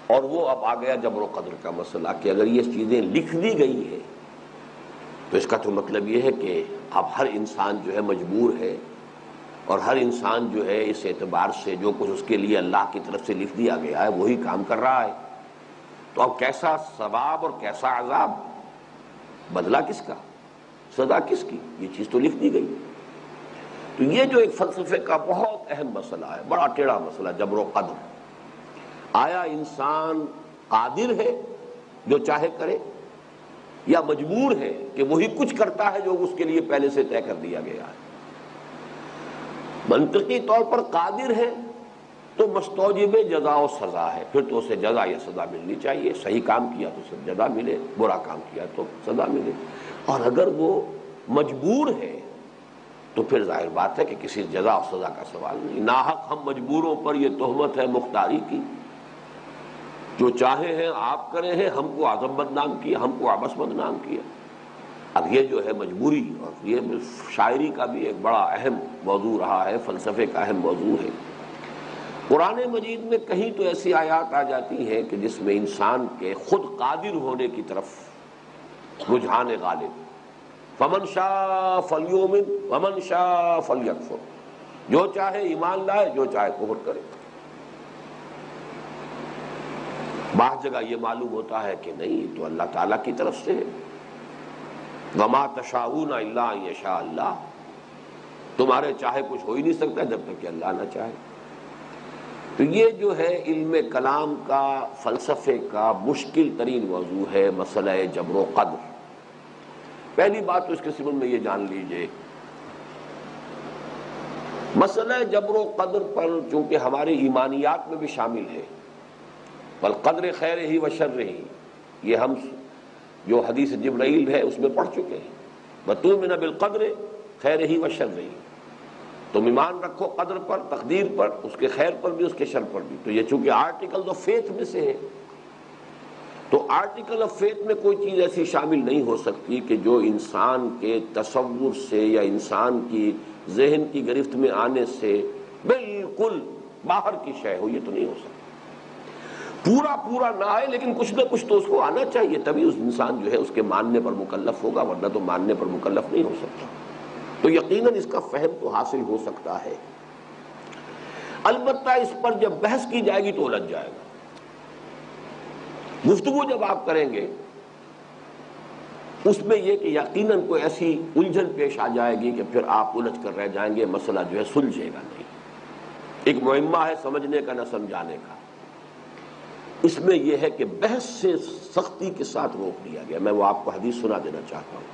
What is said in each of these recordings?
اور وہ اب آ گیا جبر و قدر کا مسئلہ کہ اگر یہ چیزیں لکھ دی گئی ہیں تو اس کا تو مطلب یہ ہے کہ اب ہر انسان جو ہے مجبور ہے، اور ہر انسان جو ہے اس اعتبار سے جو کچھ اس کے لیے اللہ کی طرف سے لکھ دیا گیا ہے وہی کام کر رہا ہے. تو اب کیسا ثواب اور کیسا عذاب، بدلہ کس کا، سزا کس کی، یہ چیز تو لکھ دی گئی. تو یہ جو ایک فلسفے کا بہت اہم مسئلہ ہے، بڑا ٹیڑھا مسئلہ، جبر و قدر. آیا انسان قادر ہے جو چاہے کرے، یا مجبور ہے کہ وہی کچھ کرتا ہے جو اس کے لیے پہلے سے طے کر دیا گیا ہے؟ منطقی طور پر قادر ہے تو مستوجب جزا و سزا ہے، پھر تو اسے جزا یا سزا ملنی چاہیے. صحیح کام کیا تو اسے جزا ملے، برا کام کیا تو سزا ملے. اور اگر وہ مجبور ہے تو پھر ظاہر بات ہے کہ کسی جزا و سزا کا سوال نہیں. ناحق ہم مجبوروں پر یہ تہمت ہے مختاری کی، جو چاہے ہیں آپ کرے ہیں، ہم کو اعظم بدنام کیا، ہم کو عبث بدنام کیا. اب یہ جو ہے مجبوری، اور یہ شاعری کا بھی ایک بڑا اہم موضوع رہا ہے، فلسفے کا اہم موضوع ہے. قرآن مجید میں کہیں تو ایسی آیات آ جاتی ہیں کہ جس میں انسان کے خود قادر ہونے کی طرف رجحان غالب، فمن شاء فلیؤمن ومن شاء فلیکفر، جو چاہے ایمان لائے، جو چاہے کفر کرے. بعض جگہ یہ معلوم ہوتا ہے کہ نہیں، یہ تو اللہ تعالیٰ کی طرف سے ہے. وما تشاؤون الا ان یشاء اللہ، تمہارے چاہے کچھ ہو ہی نہیں سکتا جب تک کہ اللہ نہ چاہے. تو یہ جو ہے علم کلام کا، فلسفے کا مشکل ترین موضوع ہے، مسئلہ جبر و قدر. پہلی بات تو اس کے سبب میں یہ جان لیجئے، مسئلہ جبر و قدر پر چونکہ ہمارے ایمانیات میں بھی شامل ہے، والقدر خیرہ و شرہ، یہ ہم جو حدیث جبرائیل ہے اس میں پڑھ چکے ہیں. وَتُؤْمِنَ بِالْقَدْرِ خَيْرِهِ وَشَرِّهِ، تم ایمان رکھو قدر پر، تقدیر پر، اس کے خیر پر بھی، اس کے شر پر بھی. تو یہ چونکہ آرٹیکل آف فیتھ میں سے ہے، تو آرٹیکل آف فیتھ میں کوئی چیز ایسی شامل نہیں ہو سکتی کہ جو انسان کے تصور سے یا انسان کی ذہن کی گرفت میں آنے سے بالکل باہر کی شے ہو. یہ تو نہیں ہو سکتا. پورا نہ آئے لیکن کچھ نہ کچھ تو اس کو آنا چاہیے، تبھی اس انسان جو ہے اس کے ماننے پر مکلف ہوگا، ورنہ تو ماننے پر مکلف نہیں ہو سکتا. تو یقیناً اس کا فہم تو حاصل ہو سکتا ہے. البتہ اس پر جب بحث کی جائے گی تو الجھ جائے گا. گفتگو جب آپ کریں گے اس میں یہ کہ یقیناً کوئی ایسی الجھن پیش آ جائے گی کہ پھر آپ الجھ کر رہ جائیں گے، مسئلہ جو ہے سلجھے گا نہیں. ایک معمہ ہے سمجھنے کا نہ سمجھانے کا. اس میں یہ ہے کہ بحث سے سختی کے ساتھ روک دیا گیا. میں وہ آپ کو حدیث سنا دینا چاہتا ہوں.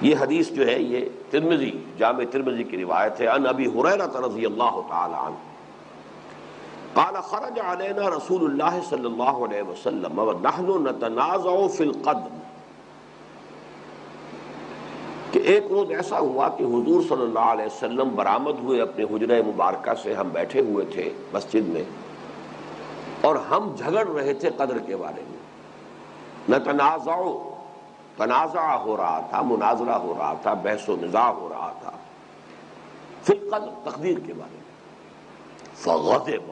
یہ حدیث جو ہے یہ ترمذی، جامع ترمذی کی روایت ہے. عن ابی ہریرہ رضی اللہ تعالی عنہ قال خرج علینا رسول اللہ صلی اللہ علیہ وسلم ونحن نتنازع فی القدر، کہ ایک روز ایسا ہوا کہ حضور صلی اللہ علیہ وسلم برآمد ہوئے اپنے حجرہ مبارکہ سے. ہم بیٹھے ہوئے تھے مسجد میں اور ہم جھگڑ رہے تھے قدر کے بارے میں. نتنازع، تنازع ہو رہا تھا، مناظرہ ہو رہا تھا، بحث و نزاع ہو رہا تھا فی القدر، تقدیر کے بارے میں. فغضب،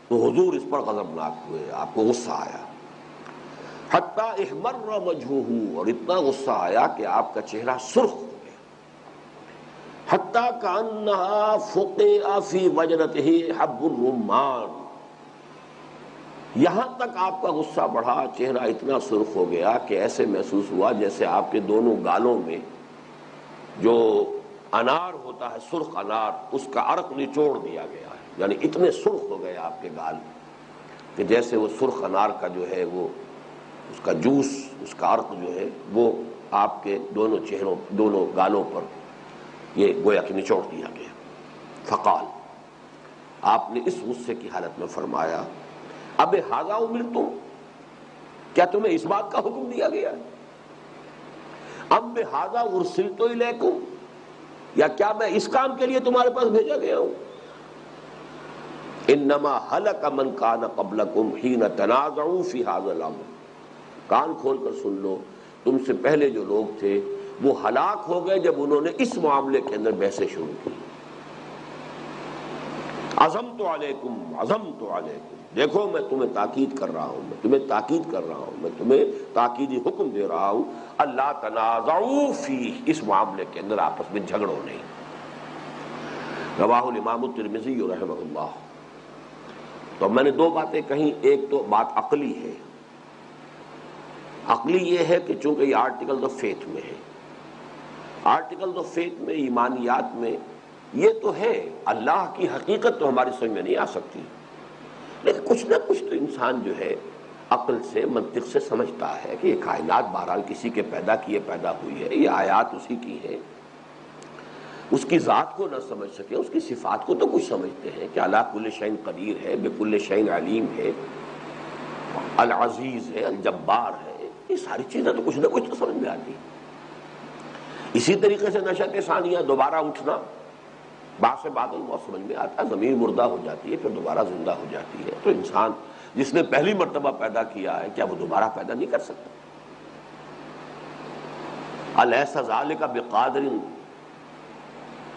تو حضور اس پر غضبناک ہوئے، آپ کو غصہ آیا. حتی احمر وجہہ، اور اتنا غصہ آیا کہ آپ کا چہرہ سرخ ہو گیا. حتی کأنہا فقع فی وجنتہ حب الرمان، یہاں تک آپ کا غصہ بڑھا، چہرہ اتنا سرخ ہو گیا کہ ایسے محسوس ہوا جیسے آپ کے دونوں گالوں میں جو انار ہوتا ہے، سرخ انار، اس کا عرق نچوڑ دیا گیا ہے. یعنی اتنے سرخ ہو گئے آپ کے گال کہ جیسے وہ سرخ انار کا جو ہے وہ اس کا جوس، اس کا عرق جو ہے وہ آپ کے دونوں چہروں، دونوں گالوں پر یہ گویا کہ نچوڑ دیا گیا. فقال، آپ نے اس غصے کی حالت میں فرمایا، اب ھذا امرتم، کیا تمہیں اس بات کا حکم دیا گیا؟ اب بھذا ارسلت الیکم، یا کیا میں اس کام کے لیے تمہارے پاس بھیجا گیا ہوں؟ انما ہلک من کان قبلکم حین تنازعوا فی ھذا الامر، کان کھول کر سن لو، تم سے پہلے جو لوگ تھے وہ ہلاک ہو گئے جب انہوں نے اس معاملے کے اندر بحثیں شروع کی. عزمت علیکم عزمت علیکم، دیکھو میں تمہیں تاکید کر رہا ہوں، میں تمہیں تاکید کر رہا ہوں، میں تمہیں تاکیدی حکم دے رہا ہوں، اللہ تنازعوا فیہ، اس معاملے کے اندر آپس میں جھگڑو نہیں۔ رواہ الامام الترمذی رحمہ اللہ۔ تو میں نے دو باتیں کہیں، ایک تو بات عقلی ہے، عقلی یہ ہے کہ چونکہ یہ آرٹیکل آف فیتھ میں ہے، آرٹیکل آف فیتھ میں، ایمانیات میں یہ تو ہے، اللہ کی حقیقت تو ہماری سمجھ میں نہیں آ سکتی، لیکن کچھ نہ کچھ تو انسان جو ہے عقل سے، منطق سے سمجھتا ہے کہ یہ کائنات بہرحال کسی کے پیدا کیے پیدا ہوئی ہے، یہ آیات اسی کی ہے، اس کی ذات کو نہ سمجھ سکے، اس کی صفات کو تو کچھ سمجھتے ہیں کہ اللہ کل شیء قدیر ہے، بکل شیء علیم ہے، العزیز ہے، الجبار ہے، یہ ساری چیزیں تو کچھ نہ کچھ تو سمجھ میں آتی ہیں۔ اسی طریقے سے نشأۃ ثانیہ، دوبارہ اٹھنا، باعث بعد الموت سمجھ میں آتا ہے، زمین مردہ ہو جاتی ہے پھر دوبارہ زندہ ہو جاتی ہے، تو انسان جس نے پہلی مرتبہ پیدا کیا ہے کیا وہ دوبارہ پیدا نہیں کر سکتا؟ الیس ذلک بقادر،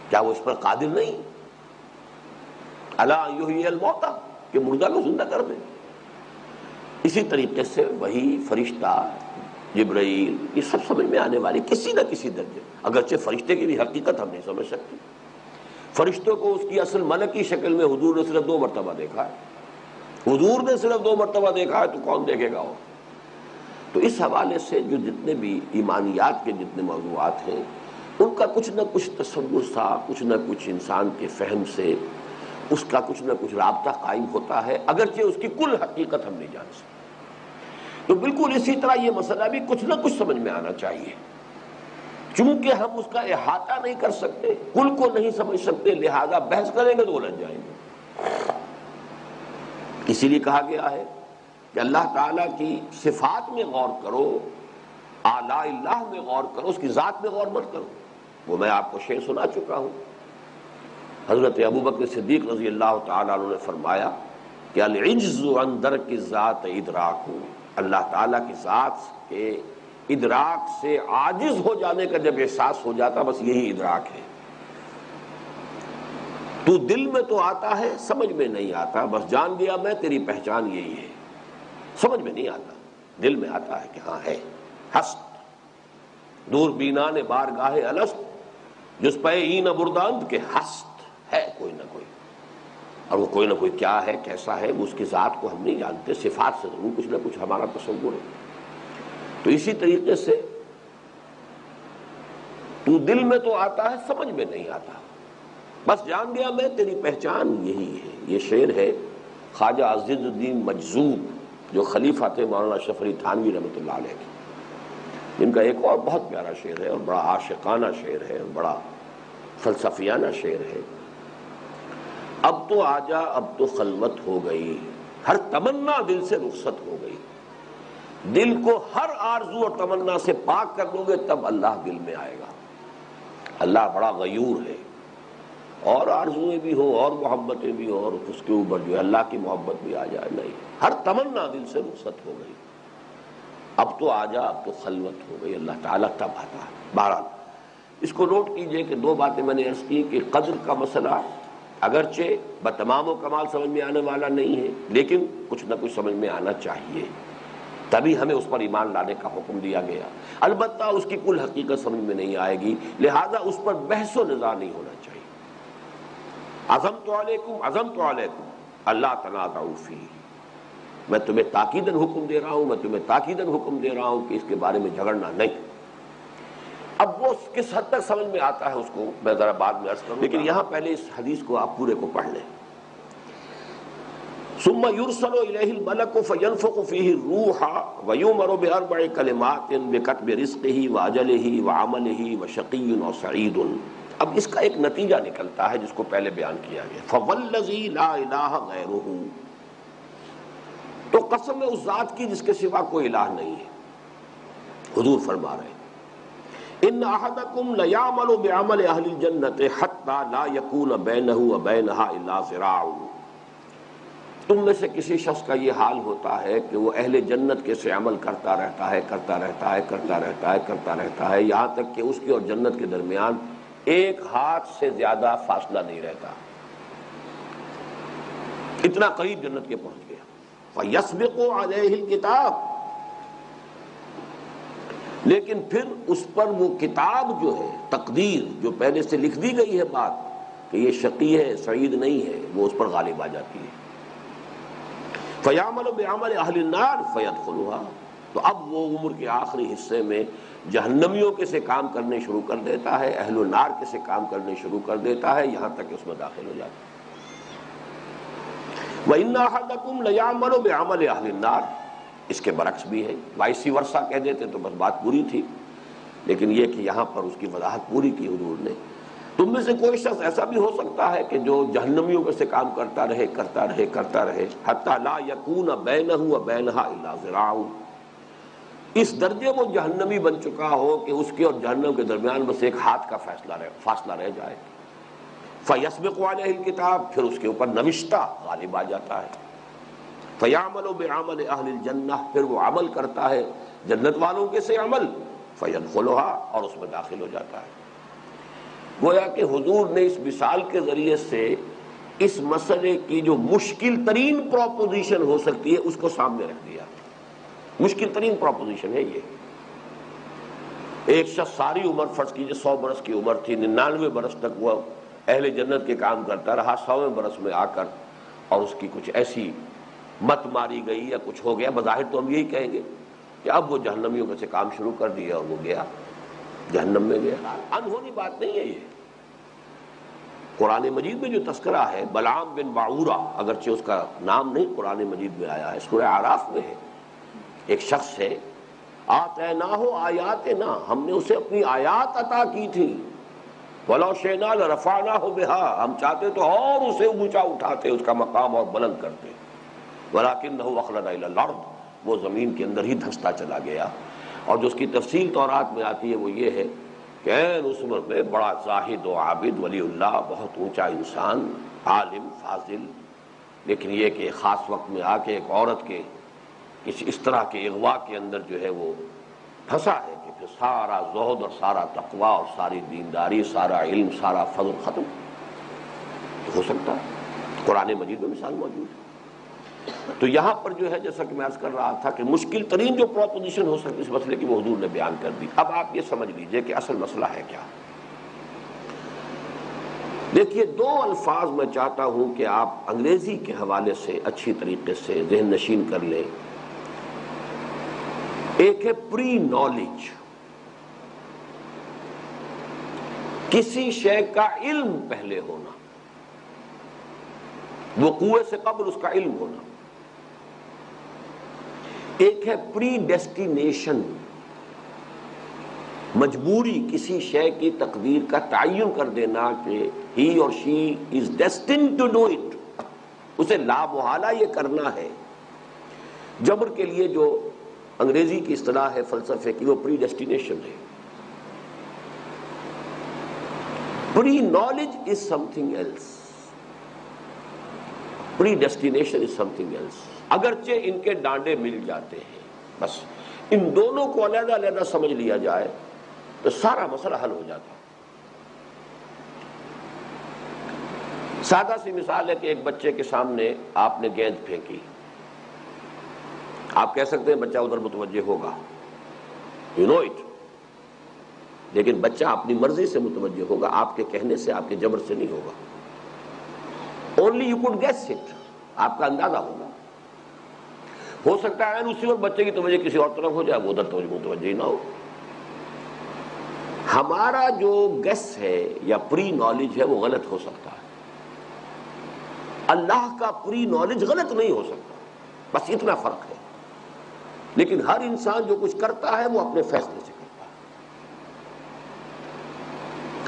کیا وہ اس پر قادر نہیں؟ الا ان یحیی الموتى، کہ مردہ کو زندہ کر دے۔ اسی طریقے سے وہی فرشتہ، جبرائیل، یہ سب سمجھ میں آنے والی کسی نہ کسی درجے، اگرچہ فرشتے کی بھی حقیقت ہم نہیں سمجھ سکتے، فرشتوں کو اس کی اصل ملکی شکل میں حضور نے صرف 2 مرتبہ دیکھا ہے، حضور نے صرف 2 مرتبہ دیکھا ہے، تو کون دیکھے گا وہ؟ تو اس حوالے سے جو جتنے بھی ایمانیات کے جتنے موضوعات ہیں ان کا کچھ نہ کچھ تصور سا، کچھ نہ کچھ انسان کے فہم سے اس کا کچھ نہ کچھ رابطہ قائم ہوتا ہے، اگرچہ اس کی کل حقیقت ہم نہیں جان سکتے۔ تو بالکل اسی طرح یہ مسئلہ بھی کچھ نہ کچھ سمجھ میں آنا چاہیے، چونکہ ہم اس کا احاطہ نہیں کر سکتے، کل کو نہیں سمجھ سکتے، لہذا بحث کریں گے تو الجھ جائیں گے۔ اسی لیے کہا گیا ہے کہ اللہ تعالیٰ کی صفات میں غور کرو، آلاء اللہ میں غور کرو، اس کی ذات میں غور مت کرو۔ وہ میں آپ کو شعر سنا چکا ہوں، حضرت ابوبکر صدیق رضی اللہ تعالیٰ عنہ نے فرمایا کہ العجز عن درک الذات ادراک، اللہ تعالیٰ کی ذات کے ادراک سے عاجز ہو جانے کا جب احساس ہو جاتا، بس یہی ادراک ہے۔ تو دل میں تو آتا ہے، سمجھ میں نہیں آتا، بس جان گیا میں تیری پہچان یہی ہے، سمجھ میں نہیں آتا، دل میں آتا ہے کہ ہاں ہے۔ ہست دور بینان بارگاہ الست، جس پہ این برداند کے ہست ہے کوئی نہ کوئی، اور وہ کوئی نہ کوئی کیا ہے، کیسا ہے، اس کی ذات کو ہم نہیں جانتے، صفات سے ضرور کچھ نہ کچھ ہمارا تصور ہے۔ تو اسی طریقے سے تو دل میں تو آتا ہے، سمجھ میں نہیں آتا، بس جان گیا میں تیری پہچان یہی ہے۔ یہ شعر ہے خواجہ عزیز الدین مجذوب، جو خلیفہ تھے مولانا اشرف علی تھانوی رحمۃ اللہ علیہ کے، جن کا ایک اور بہت پیارا شعر ہے اور بڑا عاشقانہ شعر ہے اور بڑا فلسفیانہ شعر ہے۔ اب تو آجا اب تو خلوت ہو گئی، ہر تمنا دل سے رخصت ہو گئی۔ دل کو ہر آرزو اور تمنا سے پاک کر دو گے تب اللہ دل میں آئے گا۔ اللہ بڑا غیور ہے، اور آرزویں بھی ہوں اور محبتیں بھی ہوں، اور اس کے اوپر جو ہے اللہ کی محبت بھی آ جائے، نہیں، ہر تمنا دل سے رخصت ہو گئی۔ اب تو آجا اب تو خلوت ہو گئی، اللہ تعالیٰ تب آتا ہے۔ بہرحال اس کو نوٹ کیجئے کہ 2 باتیں میں نے عرض کی کہ قدر کا مسئلہ اگرچہ بتمام و کمال سمجھ میں آنے والا نہیں ہے، لیکن کچھ نہ کچھ سمجھ میں آنا چاہیے، تبھی ہمیں اس پر ایمان لانے کا حکم دیا گیا۔ البتہ اس کی کل حقیقت سمجھ میں نہیں آئے گی، لہذا اس پر بحث و نزاع نہیں ہونا چاہیے۔ عزمت علیکم عزمت علیکم اللہ تنازعوا فیہ، میں تمہیں تاکیداً حکم دے رہا ہوں، میں تمہیں تاکیداً حکم دے رہا ہوں کہ اس کے بارے میں جھگڑنا نہیں۔ اب وہ کس حد تک سمجھ میں آتا ہے اس کو میں ذرا بعد میں عرض کروں، لیکن یہاں پہلے اس حدیث کو آپ پورے کو پڑھ لیں۔ ثم يرسل إليه الملك فينفخ فيه الروح ويؤمر بأربع كلمات بكتب رزقه وأجله وعمله وشقي أو سعيد۔ اب اس کا ایک نتیجہ نکلتا ہے جس کو پہلے بیان کیا گیا، فوالذی لا الہ غیرہ، تو قسم ہے اس ذات کی جس کے سوا کوئی الہ نہیں ہے۔ حضور فرما رہے ہیں ان احدکم لیعمل بعمل اہل الجنۃ حتی لا یکون بینہ وبینہا الا ذراع، تم میں سے کسی شخص کا یہ حال ہوتا ہے کہ وہ اہل جنت کے سے عمل کرتا رہتا ہے کرتا رہتا ہے کرتا رہتا ہے کرتا رہتا ہے، یہاں تک کہ اس کی اور جنت کے درمیان ایک ہاتھ سے زیادہ فاصلہ نہیں رہتا۔ اتنا قریب جنت کے پہنچ گیا. فَيَسْبِقُ عَلَيْهِ الْكِتَابُ، لیکن پھر اس پر وہ کتاب جو ہے، تقدیر جو پہلے سے لکھ دی گئی ہے بات کہ یہ شقی ہے سعید نہیں ہے، وہ اس پر غالب آ جاتی ہے. فَيَعْمَلُ بِعَمَلِ أَهْلِ النَّارِ فَيَدْخُلُهَا، تو اب وہ عمر کے آخری حصے میں جہنمیوں کے سے کام کرنے شروع کر دیتا ہے، اہل النار کے سے کام کرنے شروع کر دیتا ہے، یہاں تک کہ اس میں داخل ہو جاتا ہے. وَإِنَّ أَحَدَكُمْ لَيَعْمَلُ بِعَمَلِ أَهْلِ النَّارِ، اس کے برعکس بھی ہے. وائسی ورثہ کہہ دیتے تو بس بات پوری تھی، لیکن یہ کہ یہاں پر اس کی وضاحت پوری کی حضور نے. تم میں سے کوئی شخص ایسا بھی ہو سکتا ہے کہ جو جہنمیوں کے سے کام کرتا رہے حتی لا یکون بینہ و بینہا الا ذراع، اس درجے وہ جہنمی بن چکا ہو کہ اس کے اور جہنم کے درمیان بس ایک ہاتھ کا فاصلہ رہ جائے. فَيَسْبِقُ عَلَيْهِ الْكِتَابُ، پھر اس کے اوپر نوشتہ غالب آ جاتا ہے. فَيَعْمَلُ بِعَمَلِ أَهْلِ الْجَنَّةِ، پھر وہ عمل کرتا ہے جنت والوں کے سے عمل. فَيَدْخُلُهَا، اور اس میں داخل ہو جاتا ہے. گویا کہ حضور نے اس مثال کے ذریعے سے اس مسئلے کی جو مشکل ترین پروپوزیشن ہو سکتی ہے اس کو سامنے رکھ دیا. مشکل ترین پروپوزیشن ہے یہ. ایک شخص ساری عمر، فرض کیجئے 100 برس کی عمر تھی، 99 برس تک وہ اہل جنت کے کام کرتا رہا، 100ویں برس میں آ کر اور اس کی کچھ ایسی مت ماری گئی یا کچھ ہو گیا، بظاہر تو ہم یہی کہیں گے کہ اب وہ جہنمیوں کے سے کام شروع کر دیا اور وہ گیا جہنم میں گیا. انہونی بات نہیں ہے یہ. قرآن مجید میں جو تذکرہ ہے بلعام بن باعورہ، اگرچہ اس کا نام نہیں قرآن مجید میں آیا ہے، سورہ اعراف میں ہے. ایک شخص ہے، آتیناہ آیاتنا، ہم نے اسے اپنی آیات عطا کی تھی. وَلَوْ شِئْنَا لَرَفَعْنَاهُ بِهَا، ہم چاہتے تو اور اسے اونچا اٹھاتے، اس کا مقام اور بلند کرتے. وَلَكِنَّهُ أَخْلَدَ إِلَى الْأَرْضِ، وہ زمین کے اندر ہی دھستا چلا گیا. اور جو اس کی تفصیل تورات میں آتی ہے وہ یہ ہے کہ اس عمر میں بڑا زاہد و عابد ولی اللہ، بہت اونچا انسان، عالم فاضل، لیکن یہ کہ خاص وقت میں آ کے ایک عورت کے اس طرح کے اغوا کے اندر جو ہے وہ پھنسا ہے کہ پھر سارا زہد اور سارا تقوی اور ساری دینداری، سارا علم، سارا فضل ختم ہو سکتا ہے. قرآن مجید میں مثال موجود ہے. تو یہاں پر جو ہے جیسا کہ میں عرض کر رہا تھا کہ مشکل ترین جو پروپوزیشن ہو سکتی اس مسئلے کی وہ حضور نے بیان کر دی. اب آپ یہ سمجھ لیجئے کہ اصل مسئلہ ہے کیا. دیکھیے، 2 الفاظ میں چاہتا ہوں کہ آپ انگریزی کے حوالے سے اچھی طریقے سے ذہن نشین کر لیں. ایک ہے پری نالج، کسی شے کا علم پہلے ہونا، وقوع سے قبل اس کا علم ہونا. ایک ہے پری ڈیسٹینیشن، مجبوری کسی شے کی تقدیر کا تعین کر دینا کہ ہی اور شی از ڈیسٹینڈ ٹو ڈو اٹ، اسے لا محالہ یہ کرنا ہے. جبر کے لیے جو انگریزی کی اصطلاح ہے فلسفے کی، وہ پری ڈیسٹینیشن ہے. Preknowledge is something else, predestination is something else. اگرچہ ان کے ڈانڈے مل جاتے ہیں، بس ان دونوں کو علیحدہ علیحدہ سمجھ لیا جائے تو سارا مسئلہ حل ہو جاتا. سادہ سی مثال ہے کہ ایک بچے کے سامنے آپ نے گیند پھینکی، آپ کہہ سکتے ہیں بچہ ادھر متوجہ ہوگا، یو نو اٹ، لیکن بچہ اپنی مرضی سے متوجہ ہوگا، آپ کے کہنے سے، آپ کے جبر سے نہیں ہوگا. Only you could guess it, آپ کا اندازہ ہوگا. ہو سکتا ہے اسی وقت بچے کی توجہ کسی اور طرف ہو جائے، وہ ادھر توجہ متوجہ ہی نہ ہو. ہمارا جو گیس ہے یا پری نالج ہے وہ غلط ہو سکتا ہے. اللہ کا پری نالج غلط نہیں ہو سکتا، بس اتنا فرق ہے. لیکن ہر انسان جو کچھ کرتا ہے وہ اپنے فیصلے سے کرتا ہے.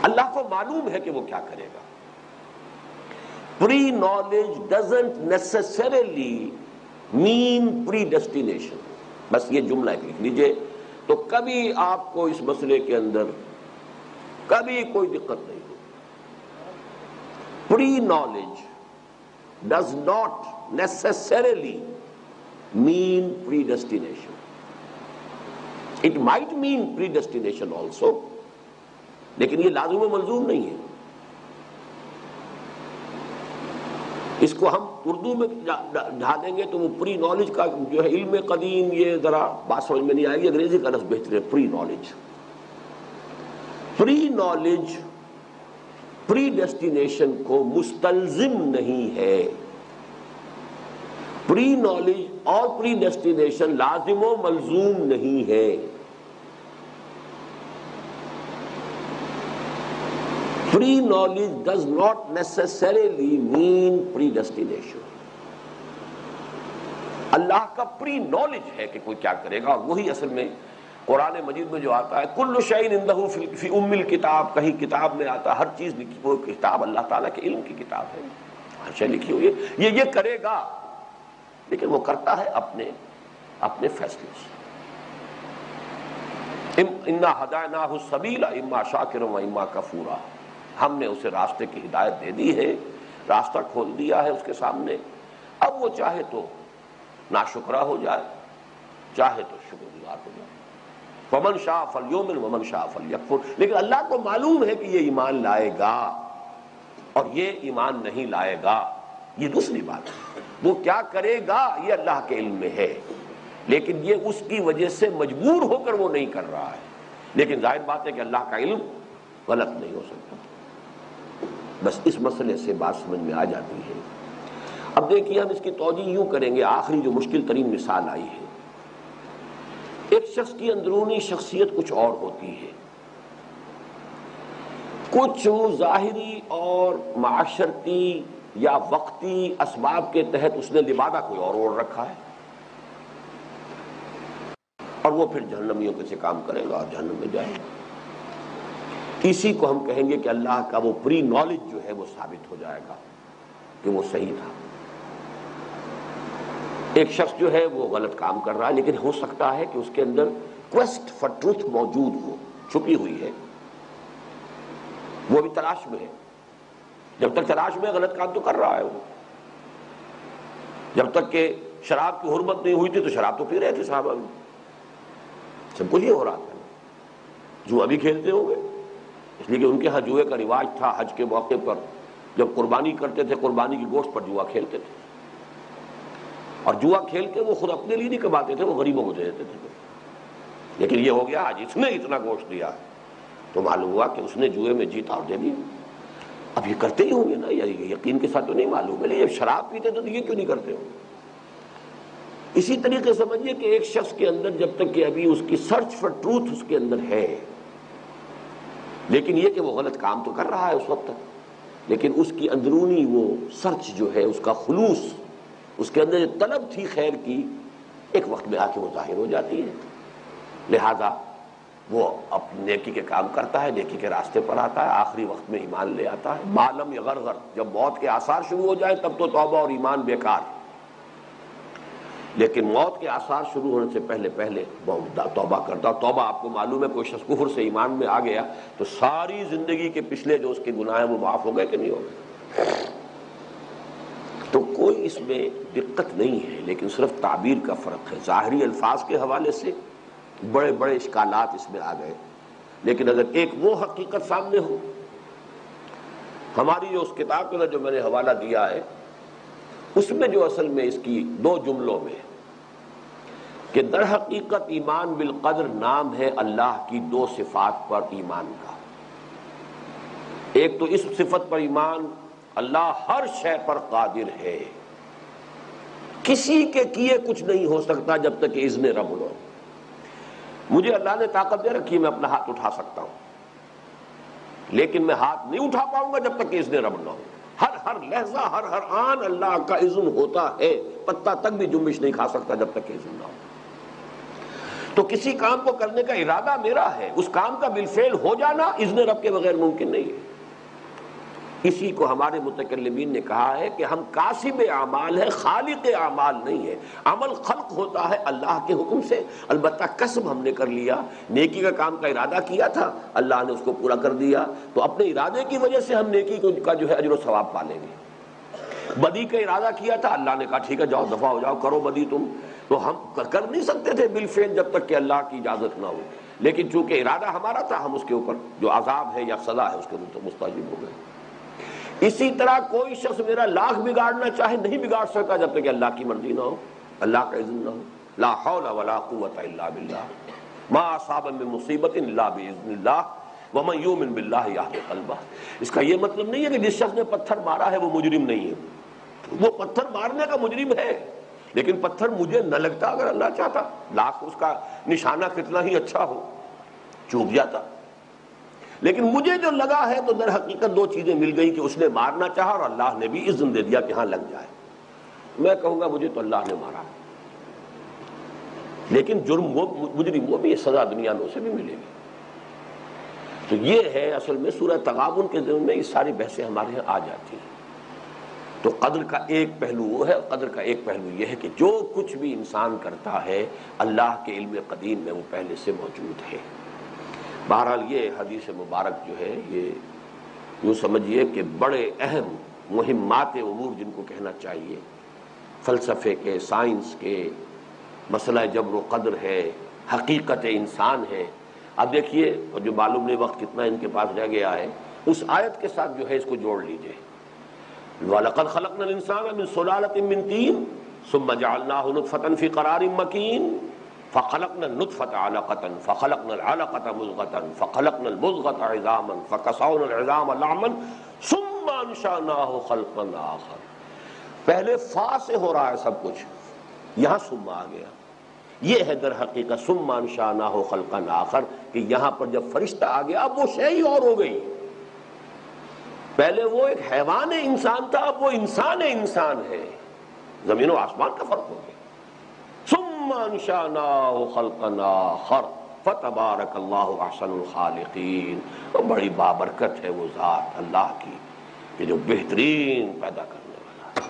اللہ کو معلوم ہے کہ وہ کیا کرے گا. Preknowledge doesn't necessarily mean predestination. بس یہ جملہ ایک لکھ لیجئے تو کبھی آپ کو اس مسئلے کے اندر کبھی کوئی دقت نہیں ہوگی. Preknowledge does not necessarily mean predestination. It might mean predestination also, لیکن یہ لازم و ملزوم نہیں ہے. اس کو ہم اردو میں ڈھالیں گے تو وہ پری نالج کا جو ہے علم قدیم، یہ ذرا بات سمجھ میں نہیں آئے گی، انگریزی کا لفظ بہتر ہے پری نالج۔ پری نالج پری ڈیسٹینیشن کو مستلزم نہیں ہے۔ پری نالج اور پری ڈیسٹینیشن لازم و ملزوم نہیں ہے۔ Pre knowledge does not necessarily mean predestination۔ اللہ کا پری نالج ہے کہ کوئی کیا کرے گا، اور وہی اصل میں قرآن مجید میں جو آتا ہے کل شیء عندہ فی ام الکتاب، کہیں کتاب میں آتا ہے، ہر چیز لکھی، وہ کتاب اللہ تعالیٰ کے علم کی کتاب ہے، ہر شے لکھی ہوئی ہے، یہ کرے گا، لیکن وہ کرتا ہے اپنے فیصلے سے۔ انا ہدیناہ السبیل اما شاکرا و اما کفورا، ہم نے اسے راستے کی ہدایت دے دی ہے، راستہ کھول دیا ہے اس کے سامنے، اب وہ چاہے تو ناشکرا ہو جائے، چاہے تو شکر گزار ہو جائے۔ فمن شاء فلیؤمن ومن شاء فلیکفر، لیکن اللہ کو معلوم ہے کہ یہ ایمان لائے گا اور یہ ایمان نہیں لائے گا، یہ دوسری بات ہے، وہ کیا کرے گا یہ اللہ کے علم میں ہے، لیکن یہ اس کی وجہ سے مجبور ہو کر وہ نہیں کر رہا ہے، لیکن ظاہر بات ہے کہ اللہ کا علم غلط نہیں ہو سکتا۔ بس اس مسئلے سے بات سمجھ میں آ جاتی ہے۔ اب دیکھیے ہم اس کی توجیہ یوں کریں گے، آخری جو مشکل ترین مثال آئی ہے، ایک شخص کی اندرونی شخصیت کچھ اور ہوتی ہے، کچھ ظاہری اور معاشرتی یا وقتی اسباب کے تحت اس نے لبادہ کوئی اور اوڑھ رکھا ہے، اور وہ پھر جہنمیوں کے سے کام کرے گا اور جہنم میں جائے گا۔ اسی کو ہم کہیں گے کہ اللہ کا وہ پری نالج جو ہے وہ ثابت ہو جائے گا کہ وہ صحیح تھا۔ ایک شخص جو ہے وہ غلط کام کر رہا ہے، لیکن ہو سکتا ہے کہ اس کے اندر کویسٹ فار ٹروتھ موجود ہو، چھپی ہوئی ہے، وہ بھی تلاش میں ہے، جب تک تلاش میں غلط کام تو کر رہا ہے وہ، جب تک کہ شراب کی حرمت نہیں ہوئی تھی تو شراب تو پی رہے تھے صحابہ بھی، سب کچھ یہ ہو رہا تھا، جوا بھی کھیلتے ہوں گے، اس لیے کہ ان کے ہاں جوئے کا رواج تھا، حج کے موقع پر جب قربانی کرتے تھے قربانی کی گوشت پر جوا کھیلتے تھے، اور جوا کھیل کے وہ خود اپنے لیے نہیں کماتے تھے، وہ غریبوں کو دے دیتے تھے، لیکن یہ ہو گیا آج اس نے اتنا گوشت دیا تو معلوم ہوا کہ اس نے جوئے میں جیتا اور دے دیا۔ اب یہ کرتے ہی ہوں گے نا، یہ یقین کے ساتھ تو نہیں معلوم ہے، لیکن شراب پیتے تو یہ کیوں نہیں کرتے ہوں؟ اسی طریقے سمجھیے کہ ایک شخص کے اندر جب تک کہ ابھی اس کی سرچ فار ٹروتھ اس کے اندر ہے، لیکن یہ کہ وہ غلط کام تو کر رہا ہے اس وقت تک، لیکن اس کی اندرونی وہ سرچ جو ہے، اس کا خلوص، اس کے اندر جو طلب تھی خیر کی، ایک وقت میں آ کے وہ ظاہر ہو جاتی ہے، لہذا وہ اپنے نیکی کے کام کرتا ہے، نیکی کے راستے پر آتا ہے، آخری وقت میں ایمان لے آتا ہے، معلم یغرغر، جب موت کے آثار شروع ہو جائیں تب تو توبہ اور ایمان بیکار، لیکن موت کے آثار شروع ہونے سے پہلے توبہ کرتا، اور توبہ آپ کو معلوم ہے، کوئی شخص کفر سے ایمان میں آ گیا تو ساری زندگی کے پچھلے جو اس کے گناہ ہیں وہ معاف ہو گئے کہ نہیں ہو گئے؟ تو کوئی اس میں دقت نہیں ہے، لیکن صرف تعبیر کا فرق ہے، ظاہری الفاظ کے حوالے سے بڑے بڑے اشکالات اس میں آ گئے، لیکن اگر ایک وہ حقیقت سامنے ہو، ہماری جو اس کتاب کا جو میں نے حوالہ دیا ہے اس میں جو اصل میں اس کی دو جملوں میں کہ در حقیقت ایمان بالقدر نام ہے اللہ کی دو صفات پر ایمان کا، ایک تو اس صفت پر ایمان اللہ ہر شے پر قادر ہے، کسی کے کیے کچھ نہیں ہو سکتا جب تک کہ اذن رب نہ ہو، مجھے اللہ نے طاقت دے رکھی میں اپنا ہاتھ اٹھا سکتا ہوں، لیکن میں ہاتھ نہیں اٹھا پاؤں گا جب تک کہ اذن رب نہ ہو، ہر لحظہ ہر آن اللہ کا اذن ہوتا ہے، پتہ تک بھی جنبش نہیں کھا سکتا جب تک کہ اذن نہ ہو، تو کسی کام کو کرنے کا ارادہ میرا ہے، اس کام کا بالفعل ہو جانا اذن رب کے بغیر ممکن نہیں ہے۔ اسی کو ہمارے متکلمین نے کہا ہے کہ ہم کاسب اعمال ہے، خالق اعمال نہیں ہے، عمل خلق ہوتا ہے اللہ کے حکم سے، البتہ کسب ہم نے کر لیا، نیکی کا کام کا ارادہ کیا تھا اللہ نے اس کو پورا کر دیا، تو اپنے ارادے کی وجہ سے ہم نیکی کا جو ہے اجر و ثواب پالیں گے، بدی کا ارادہ کیا تھا اللہ نے کہا ٹھیک ہے جاؤ دفع ہو جاؤ کرو بدی تم، تو ہم کر نہیں سکتے تھے بالفعل جب تک کہ اللہ کی اجازت نہ ہو، لیکن چونکہ ارادہ ہمارا تھا ہم اس کے اوپر جو عذاب ہے یا سزا ہے اس کے مستحق ہو گئے۔ اسی طرح کوئی شخص میرا لاکھ بگاڑنا چاہے نہیں بگاڑ سکتا جب تک کہ اللہ کی مرضی نہ ہو، اللہ کا اذن نہ ہو. لا حول ولا قوت الا باللہ ما اصاب من مصیبت الا باذن اللہ ومن یؤمن باللہ یہد قلبہ. اس کا یہ مطلب نہیں ہے کہ جس شخص نے پتھر مارا ہے وہ مجرم نہیں ہے، وہ پتھر مارنے کا مجرم ہے، لیکن پتھر مجھے نہ لگتا اگر اللہ چاہتا، لاکھ اس کا نشانہ کتنا ہی اچھا ہو چوک جاتا. لیکن مجھے جو لگا ہے تو در حقیقت دو چیزیں مل گئی کہ اس نے مارنا چاہا اور اللہ نے بھی اذن دے دیا کہ ہاں لگ جائے. میں کہوں گا مجھے تو اللہ نے مارا، لیکن جرم وہ مجرم وہ بھی سزا دنیا میں اسے بھی ملے گی. تو یہ ہے اصل میں سورہ تغابن کے ضمن میں یہ ساری بحثیں ہمارے یہاں آ جاتی ہیں. تو قدر کا ایک پہلو وہ ہے، قدر کا ایک پہلو یہ ہے کہ جو کچھ بھی انسان کرتا ہے اللہ کے علم قدیم میں وہ پہلے سے موجود ہے. بہرحال یہ حدیث مبارک جو ہے یہ یوں سمجھیے کہ بڑے اہم مہمات امور جن کو کہنا چاہیے، فلسفے کے، سائنس کے، مسئلہ جبر و قدر ہے، حقیقت انسان ہے. اب دیکھیے اور جو معلوم نہیں وقت کتنا ان کے پاس رہ گیا ہے، اس آیت کے ساتھ جو ہے اس کو جوڑ لیجئے. وَلَقَدْ خَلَقْنَا الْإِنسَانَ مِنْ صُلَالَةٍ مِّن طِينٍ ثُمَّ جَعَلْنَاهُ نُطْفَةً فِي قَرَارٍ مَّكِينٍ فَخَلَقْنَا النُّطْفَةَ عَلَقَةً فَخَلَقْنَا الْعَلَقَةَ مُضْغَةً فَخَلَقْنَا الْمُضْغَةَ عِظَامًا فَكَسَوْنَا الْعِظَامَ لَحْمًا ثُمَّ أَنشَأْنَاهُ خَلْقًا آخَرَ. پہلے فا سے ہو رہا ہے سب کچھ، یہاں ثم آ گیا. یہ ہے در حقیقت ثم انشأناہ خلقا آخر کہ یہاں پر جب فرشتہ آ گیا اب وہ شے ہی اور ہو گئی. پہلے وہ ایک حیوان انسان تھا، اب وہ انسان ہے. زمین و آسمان کا فرق ہو گیا. ثم انشأناہ خلقا آخر فتبارک اللہ احسن الخالقین. تو بڑی بابرکت ہے وہ ذات اللہ کی کہ جو بہترین پیدا کرنے والا ہے.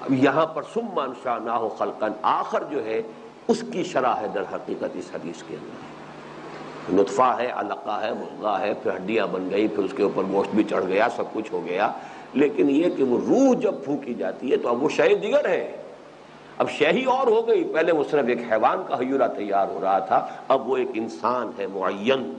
اب یہاں پر ثم انشأناہ خلقا آخر جو ہے اس کی شرح ہے در حقیقت اس حدیث کے اندر. نطفہ ہے، علقہ ہے، مضغہ ہے، پھر ہڈیاں بن گئی، پھر اس کے اوپر گوشت بھی چڑھ گیا، سب کچھ ہو گیا. لیکن یہ کہ وہ روح جب پھونکی جاتی ہے تو اب وہ شے دیگر ہے، اب شے ہی اور ہو گئی. پہلے وہ صرف ایک حیوان کا حیورہ تیار ہو رہا تھا، اب وہ ایک انسان ہے معین.